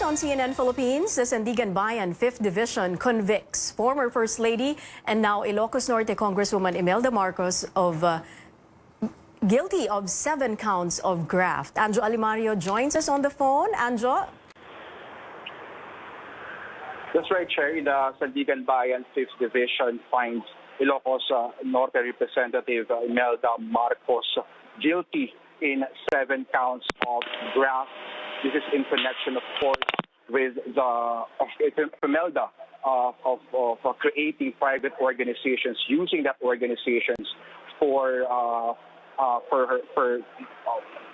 News on CNN Philippines, the Sandigan Bayan 5th Division convicts former First Lady and now Ilocos Norte Congresswoman Imelda Marcos of guilty of 7 counts of graft. Anjo Alimario joins us on the phone. Anjo? That's right, Cherry. The Sandigan Bayan 5th Division finds Ilocos Norte Representative Imelda Marcos guilty in 7 counts of graft. This is in connection, of course, with Imelda of creating private organizations, using that organizations for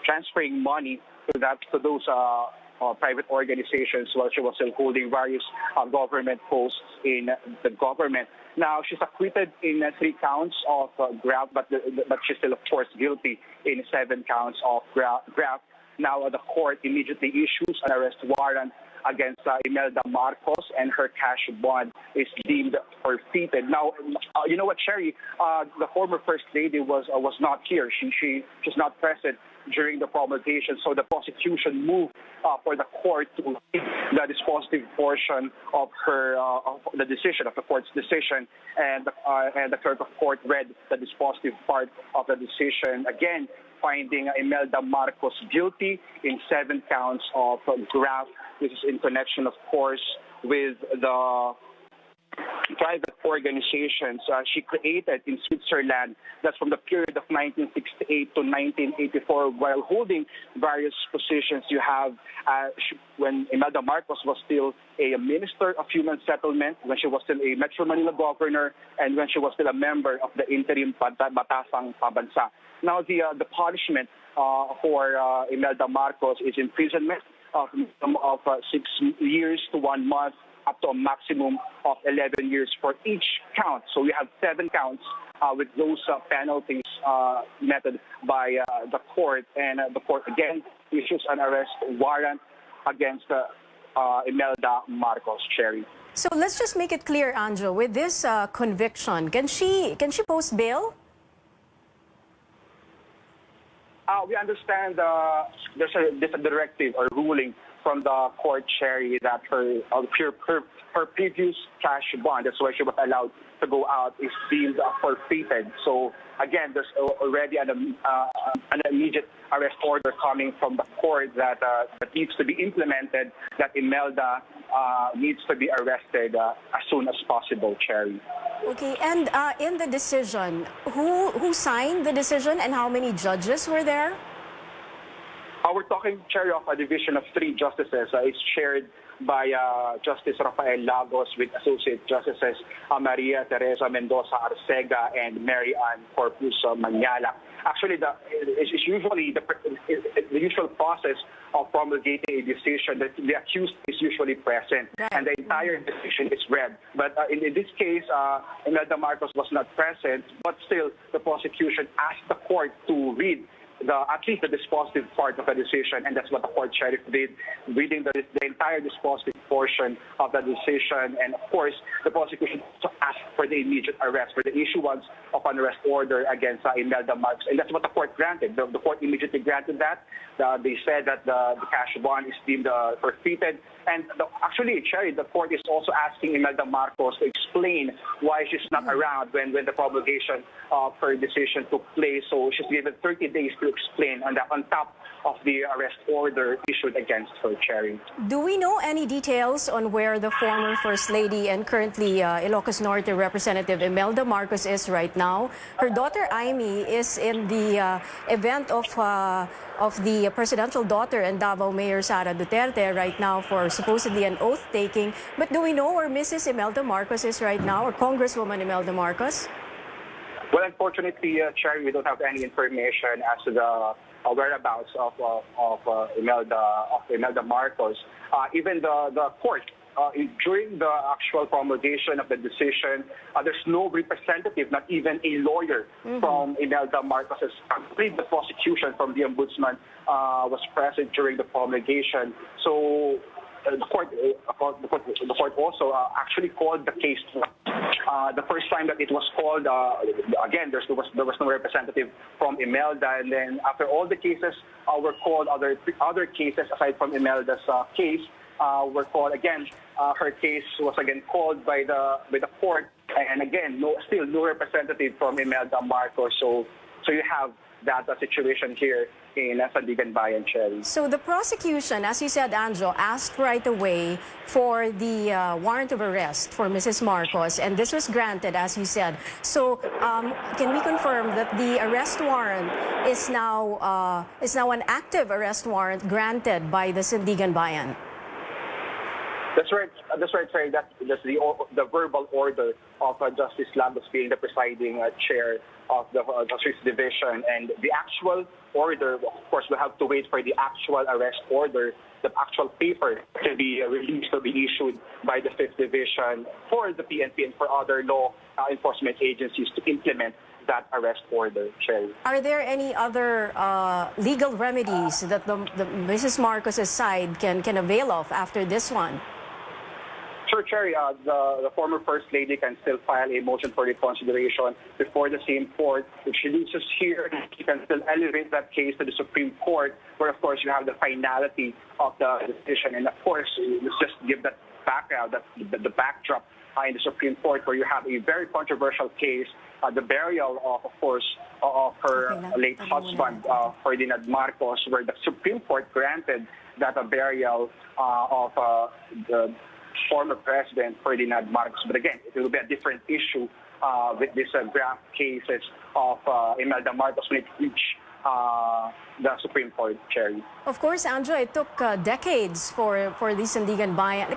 transferring money to those private organizations while she was still holding various government posts in the government. Now, she's acquitted in 3 counts of graft, but she's still, of course, guilty in 7 counts of graft. Now, the court immediately issues an arrest warrant against Imelda Marcos, and her cash bond is deemed forfeited. Now, you know what, Sherry? The former First Lady was not here. She's not present during the promulgation, so the prosecution moved for the court to read the dispositive portion of the decision, of the court's decision, and the clerk of court read the dispositive part of the decision, again finding Imelda Marcos guilty in 7 counts of graft. This is in connection, of course, with the private organizations she created in Switzerland. That's from the period of 1968 to 1984, while holding various positions. You have when Imelda Marcos was still a Minister of Human Settlement, when she was still a Metro Manila governor, and when she was still a member of the interim Batasang Pabansa. Now, the punishment for Imelda Marcos is imprisonment of 6 years to 1 month, up to a maximum of 11 years for each count. So we have 7 counts with those penalties meted by the court. And the court again issues an arrest warrant against Imelda Marcos, Cherry. So let's just make it clear, Anjo, with this conviction, can she post bail? We understand there's a directive or ruling from the court, Cherry, that her previous cash bond, that's why she was allowed to go out, is deemed forfeited. So again, there's already an immediate arrest order coming from the court that needs to be implemented, that Imelda needs to be arrested as soon as possible, Cherry. Okay, and in the decision, who signed the decision and how many judges were there? We're talking, Cherry, of a division of 3 justices. It's chaired by Justice Rafael Lagos with Associate Justices Maria Teresa Mendoza Arcega and Mary Ann Corpus Maniala. Actually, it's usually the usual process of promulgating a decision that the accused is usually present, right, and the entire decision is read. But in this case, Imelda Marcos was not present, but still the prosecution asked the court to read at least the dispositive part of the decision, and that's what the court sheriff did, reading the entire dispositive portion of the decision. And of course, the prosecution also asked for the immediate arrest, for the issuance of an arrest order against Imelda Marcos, and that's what the court granted. The court immediately granted that. They said that the cash bond is deemed forfeited. And actually, Cherry, the court is also asking Imelda Marcos to explain why she's not around when the promulgation of her decision took place. So she's given 30 days to explain on top of the arrest order issued against her, Cherry. Do we know any details on where the former First Lady and currently Ilocos Norte Representative Imelda Marcos is right now? Her daughter, Amy, is in the event of the presidential daughter and Davao Mayor Sara Duterte right now for supposedly an oath-taking. But do we know where Mrs. Imelda Marcos is right now, or Congresswoman Imelda Marcos? Well, unfortunately, Cherry, we don't have any information as to the whereabouts of Imelda Marcos. Even the court, during the actual promulgation of the decision, there's no representative, not even a lawyer from Imelda Marcos. The prosecution from the ombudsman was present during the promulgation. So the court also actually called the case. The first time that it was called, again, there was no representative from Imelda, and then after all the cases were called, other cases aside from Imelda's case, were called. Again, her case was again called by the court, and again, still no representative from Imelda Marcos. So you have that situation here in Sandigan Bayan, Cherry. So the prosecution, as you said, Anjo, asked right away for the warrant of arrest for Mrs. Marcos, and this was granted, as you said. So can we confirm that the arrest warrant is now an active arrest warrant granted by the Sandigan Bayan? That's right. That's right, Cherry. That's the verbal order of Justice Lagos being the presiding chair of the Justice Division, and the actual order, of course, we have to wait for the actual arrest order, the actual paper to be released, to be issued by the 5th Division for the PNP and for other law enforcement agencies to implement that arrest order, Cherry. Are there any other legal remedies that the Mrs. Marcos' side can avail of after this one? Sure, Cherry. The former First Lady can still file a motion for reconsideration before the same court. If she loses here, she can still elevate that case to the Supreme Court, where, of course, you have the finality of the decision. And, of course, let's just give that background, the backdrop in the Supreme Court, where you have a very controversial case, the burial of course, of her late husband, Ferdinand Marcos, where the Supreme Court granted that a burial of the former President Ferdinand Marcos. But again, it will be a different issue with this graft cases of Imelda Marcos when it reached the Supreme Court, Cherry. Of course, Andrew, it took decades for the Sandigan Bayan.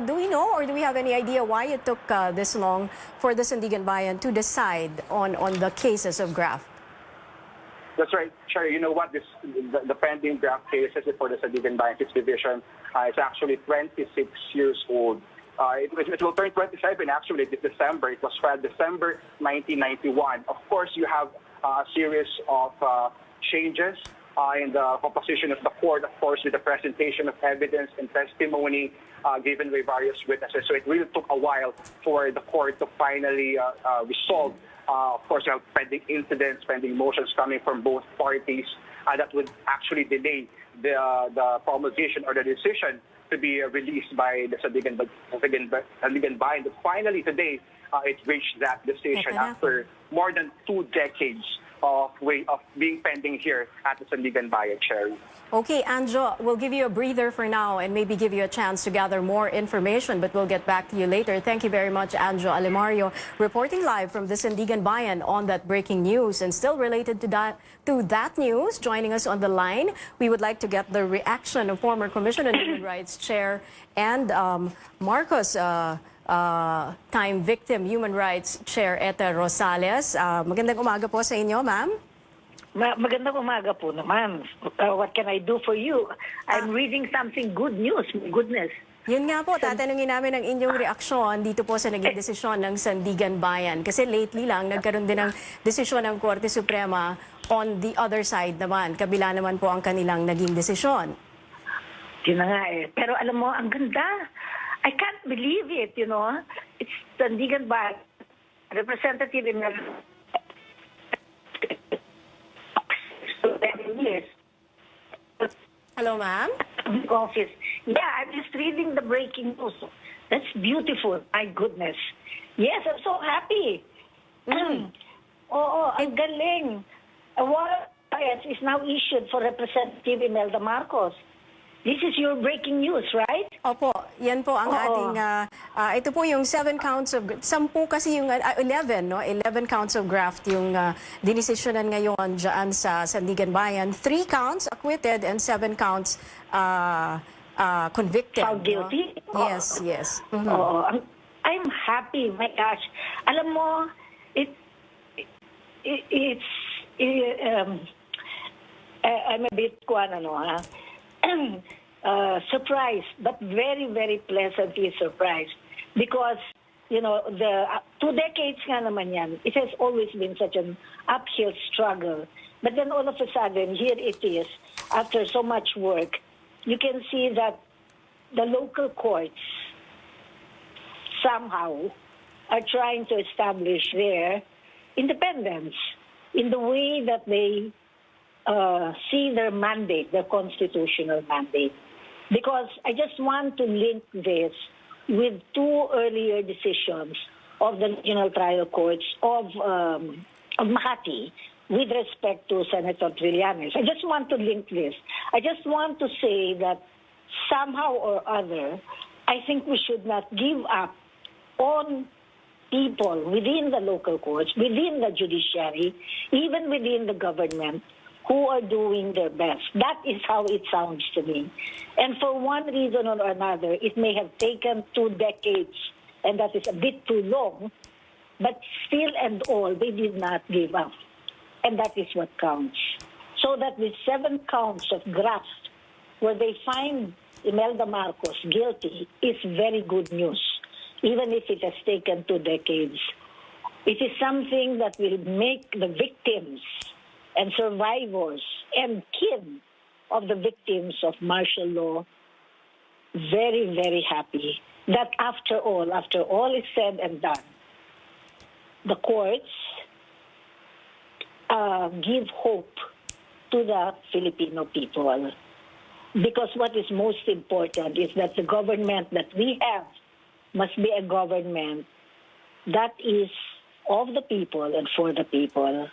Do we know, or do we have any idea why it took this long for the Sandigan Bayan to decide on the cases of graft? That's right, Cherry. You know what? The pending graft cases for the Sandigan Bayan 6th Division is actually 26 years old. It will turn 27 actually this December. It was filed December 1991. Of course, you have a series of changes in the composition of the court, of course, with the presentation of evidence and testimony given by various witnesses. So it really took a while for the court to finally resolve. Of course, you have pending incidents, pending motions coming from both parties that would actually delay the promulgation or the decision to be released by the Sandigan Bayan. But finally today, it reached that decision after more than 2 decades of being pending here at the Sandigan Bayan, Cherry. Okay, Anjo, we'll give you a breather for now and maybe give you a chance to gather more information, but we'll get back to you later. Thank you very much, Anjo Alimario, reporting live from the Sandigan Bayan on that breaking news. And still related to that news, joining us on the line, we would like to get the reaction of former Commission on Human Rights Chair and Marcos time victim human rights chair Etta Rosales. Magandang umaga po sa inyo, ma'am. Magandang umaga po naman. What can I do for you? I'm reading something good news. Goodness. Yun nga po, tatanungin namin ang inyong reaksyon dito po sa naging desisyon ng Sandigan Bayan. Kasi lately lang, nagkaroon din ng desisyon ng Korte Suprema on the other side naman. Kabila naman po ang kanilang naging desisyon. Yun na nga eh. Pero alam mo, ang ganda. I can't believe it, you know. It's Sandigan Bayan. Representative in years. Hello, ma'am? Office. Yeah, I'm just reading the breaking news. That's beautiful. My goodness. Yes, I'm so happy. Oo, ang galing. A warrant is now issued for Representative Imelda Marcos. This is your breaking news, right? Opo, yan po ang ating, ito po yung 7 counts of, 10 kasi yung, 11, no? 11 counts of graft yung dinesisyonan ngayon dyan sa Sandigan Bayan. 3 counts acquitted and 7 counts convicted. Found guilty? No? Yes, yes. I'm happy, my gosh. Alam mo, I'm a bit, surprised, but very, very pleasantly surprised. Because, you know, the 2 decades nga naman yan, it has always been such an uphill struggle. But then all of a sudden, here it is, after so much work, you can see that the local courts somehow are trying to establish their independence in the way that they see their mandate, their constitutional mandate. because I just want to link this with two earlier decisions of the Regional Trial Courts of Makati with respect to Senator Trillanes. I just want to link this. I just want to say that somehow or other, I think we should not give up on people within the local courts, within the judiciary, even within the government, who are doing their best. That is how it sounds to me. And for one reason or another, it may have taken 2 decades, and that is a bit too long, but still and all, they did not give up. And that is what counts. So that with 7 counts of graft, where they find Imelda Marcos guilty, is very good news, even if it has taken 2 decades. It is something that will make the victims and survivors and kin of the victims of martial law very, very happy. That after all is said and done, the courts give hope to the Filipino people. Because what is most important is that the government that we have must be a government that is of the people and for the people.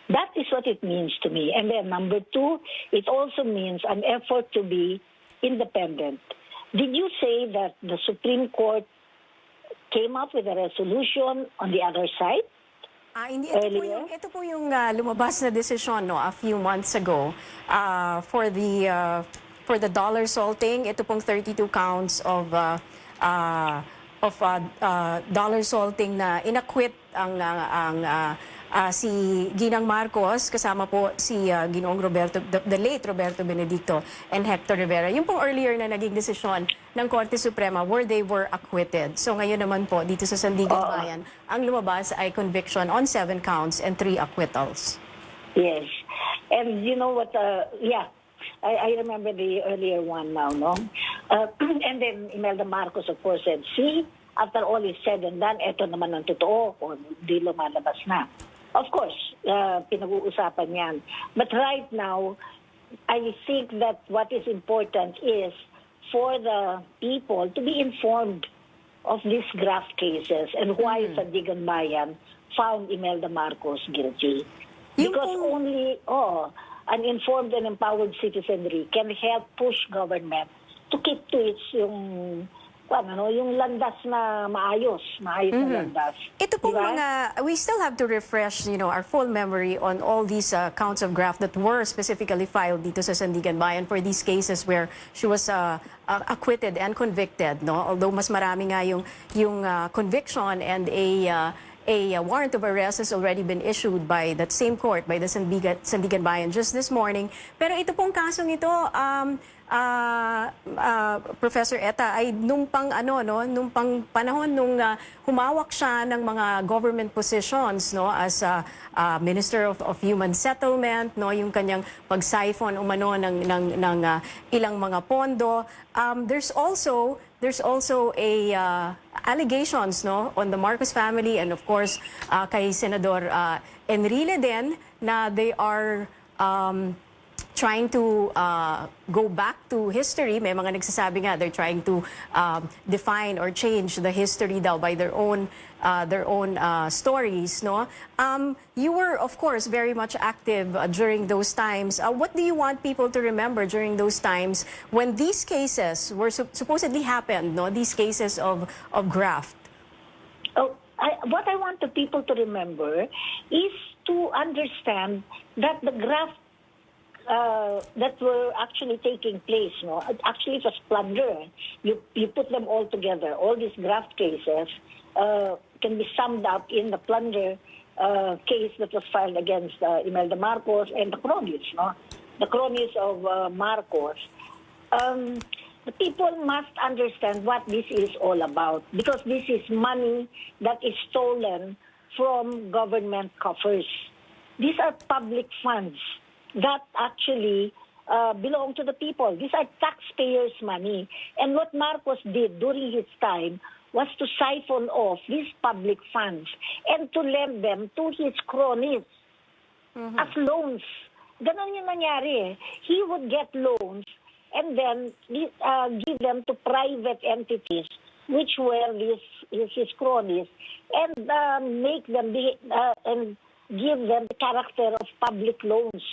That is what it means to me. And then number 2, it also means an effort to be independent. Did you say that the Supreme Court came up with a resolution on the other side? Hindi, ito po yung lumabas na desisyon a few months ago for the dollar salting. Ito pong 32 counts of dollar salting na inacquit ang si Ginang Marcos, kasama po si Ginoong the late Roberto Benedicto and Hector Rivera. Yung pong earlier na naging desisyon ng Korte Suprema where they were acquitted. So ngayon naman po dito sa Sandigan Bayan, ang lumabas ay conviction on 7 counts and 3 acquittals. Yes. And you know what, I remember the earlier one now, no? And then Imelda Marcos, of course, said, see, after all is said and done, eto naman ang totoo, o di lumalabas na. Of course, pinag-uusapan yan. But right now, I think that what is important is for the people to be informed of these graft cases and why Sandigan Bayan found Imelda Marcos guilty. Because only an informed and empowered citizenry can help push government to keep to its yung landas na maayos na landas. Ito pong we still have to refresh, our full memory on all these counts of graft that were specifically filed dito sa Sandigan Bayan for these cases where she was acquitted and convicted, no? Although mas marami nga yung conviction and a warrant of arrest has already been issued by that same court, by the Sandigan Bayan just this morning. Pero ito pong kasong ito, Professor Eta, ay nung panahon nung humawak siya ng mga government positions, no, as Minister of Human Settlement, no, yung kanyang pag-siphon umano ng ilang mga pondo. There's also allegations, no, on the Marcos family and of course kay Senador Enrile din na they are trying to go back to history. May mga nagsasabi nga they're trying to define or change the history daw by their own stories, no? You were of course very much active during those times. What do you want people to remember during those times when these cases were supposedly happened, no? These cases of graft. What I want the people to remember is to understand that the graft that were actually taking place, no? Actually, it was plunder. You put them all together. All these graft cases can be summed up in the plunder case that was filed against Imelda Marcos and the cronies, no? The cronies of Marcos. The people must understand what this is all about, because this is money that is stolen from government coffers. These are public funds that actually belong to the people. These are taxpayers' money. And what Marcos did during his time was to siphon off these public funds and to lend them to his cronies as loans. Ganon yung nangyari. He would get loans and then give them to private entities, which were his cronies, and make them and give them the character of public loans.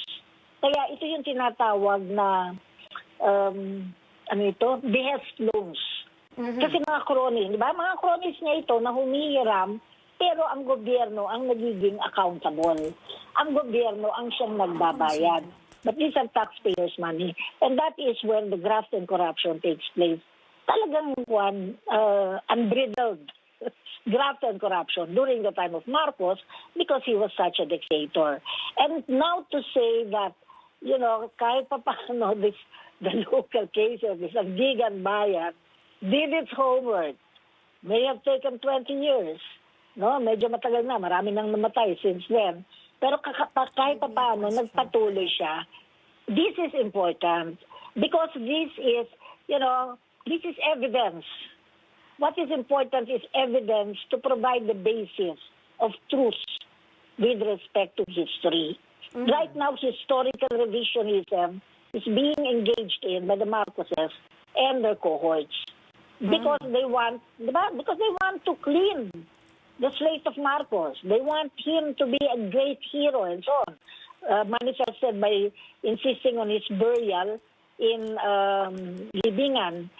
Kaya ito yung tinatawag na behest loans. Kasi mga cronies, di ba? Mga cronies niya ito na humihiram, pero ang gobyerno ang nagiging accountable. Ang gobyerno ang siyang nagbabayad. But these are taxpayers' money. And that is where the graft and corruption takes place. Talagang unbridled graft and corruption during the time of Marcos because he was such a dictator. And now to say that, kahit pa paano the local case of the Sandigan Bayan did its homework. May have taken 20 years. No, medyo matagal na. Marami nang namatay since then. Pero kahit pa paano, nagpatuloy siya. This is important because this is evidence. What is important is evidence to provide the basis of truth with respect to history. Right now, historical revisionism is being engaged in by the Marcoses and their cohorts because they want to clean the slate of Marcos. They want him to be a great hero and so on. Manifested by insisting on his burial in Libingan,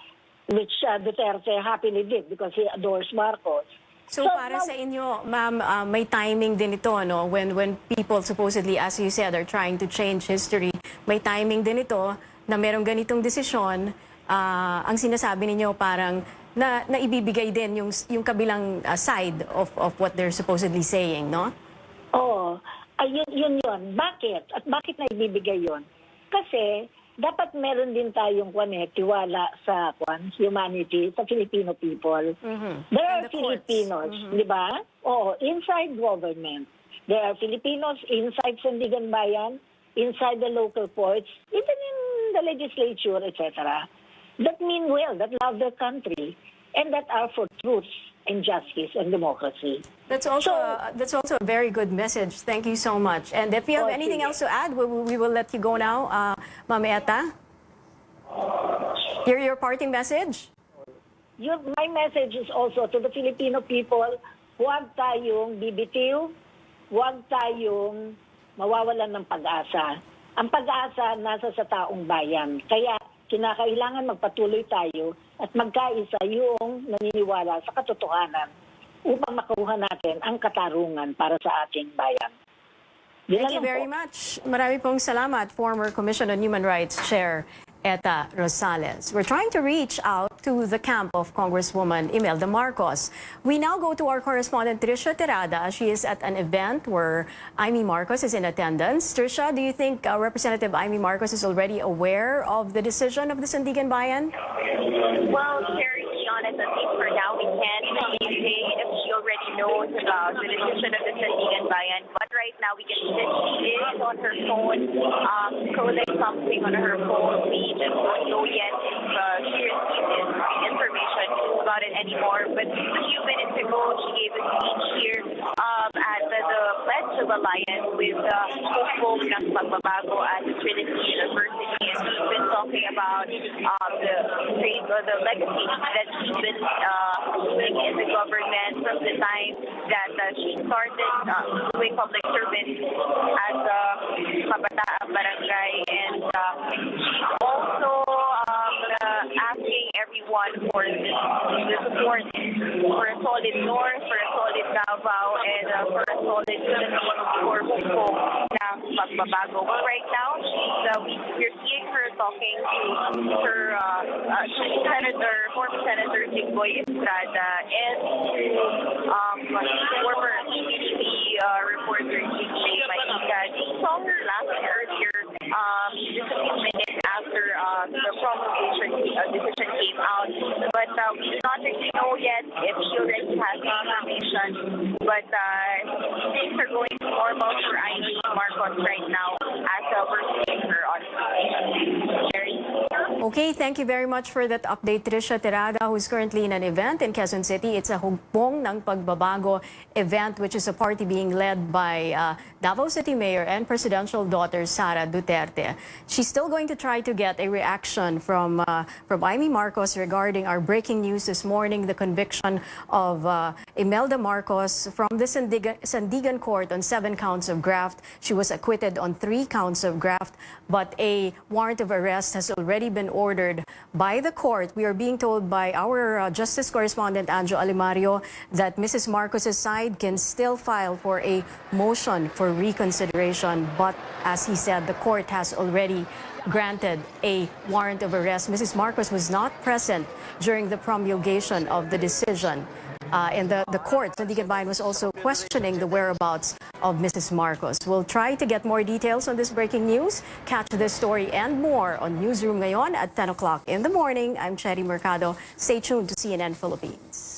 which Duterte happily did because he adores Marcos. So para sa inyo, ma'am, may timing din ito, no? When people supposedly, as you said, are trying to change history, may timing din ito na merong ganitong desisyon. Ang sinasabi ninyo parang na ibibigay din yung kabilang side of what they're supposedly saying, no? Oo. Yun. Bakit? At bakit na ibibigay yun? Kasi dapat meron din tayong tiwala sa humanity, sa Filipino people. There are Filipinos, di ba? Oo, inside government. There are Filipinos inside Sandigan Bayan, inside the local courts, even in the legislature, etc. That mean well, that love their country, and that are for truth and justice and democracy. That's also a very good message. Thank you so much. And if you have anything else to add, we will let you go now, Ma'am Etta. Your parting message? My message is also to the Filipino people, huwag tayong bibitiw, huwag tayong mawawalan ng pag-asa. Ang pag-asa nasa sa taong bayan. Kaya kinakailangan magpatuloy tayo at magkaisa yung naniniwala sa katotohanan upang makuha natin ang katarungan para sa ating bayan. Thank you very much. Marami pong salamat, former Commission on Human Rights Chair Etta Rosales. We're trying to reach out to the camp of Congresswoman Imelda Marcos. We now go to our correspondent Trisha Terada. She is at an event where Amy Marcos is in attendance. Trisha, do you think Representative Amy Marcos is already aware of the decision of the Sandigan Bayan? Well, Sherry, to be honest, at least for now, we can't really say if she already knows about the decision of the Sandigan Bayan. But right now, we can see that she is on her phone, coding something on her phone. We just don't know yet if she received information about it anymore. But a few minutes ago, she gave a speech here at the Pledge of Alliance with hopeful ng pagbabago at Trinity University. And she's been talking about the legacy that she's been doing in the government from the time that she started doing public service as a kabataan barangay. And she's also asking everyone for the support for a solid North, for a solid Davao, and for a solid for hopeful na pagbabago. But right now, we're seeing her talking to her former Senator Jinggoy Estrada and former TV reporter Jinggoy Maika. We saw her last earlier, just a few minutes after the promulgation decision came out. But we do not really know yet if she already has the information. But things are going normal for Imelda Marcos right now as we're seeing her on stage. Jerry? Okay, thank you very much for that update, Trisha Tirada, who's currently in an event in Quezon City. It's a Hugpong ng Pagbabago event, which is a party being led by Davao City Mayor and Presidential daughter Sara Duterte. She's still going to try to get a reaction from Imelda Marcos regarding our breaking news this morning, the conviction of Imelda Marcos from the Sandigan Court on 7 counts of graft. She was acquitted on 3 counts of graft, but a warrant of arrest has already been ordered by the court. We are being told by our justice correspondent Anjo Alimario that Mrs. Marcos's side can still file for a motion for reconsideration, but as he said, the court has already granted a warrant of arrest. Mrs. Marcos was not present during the promulgation of the decision. And the court, Sandigan Bayan, was also questioning the whereabouts of Mrs. Marcos. We'll try to get more details on this breaking news. Catch this story and more on Newsroom Ngayon at 10 o'clock in the morning. I'm Cherry Mercado. Stay tuned to CNN Philippines.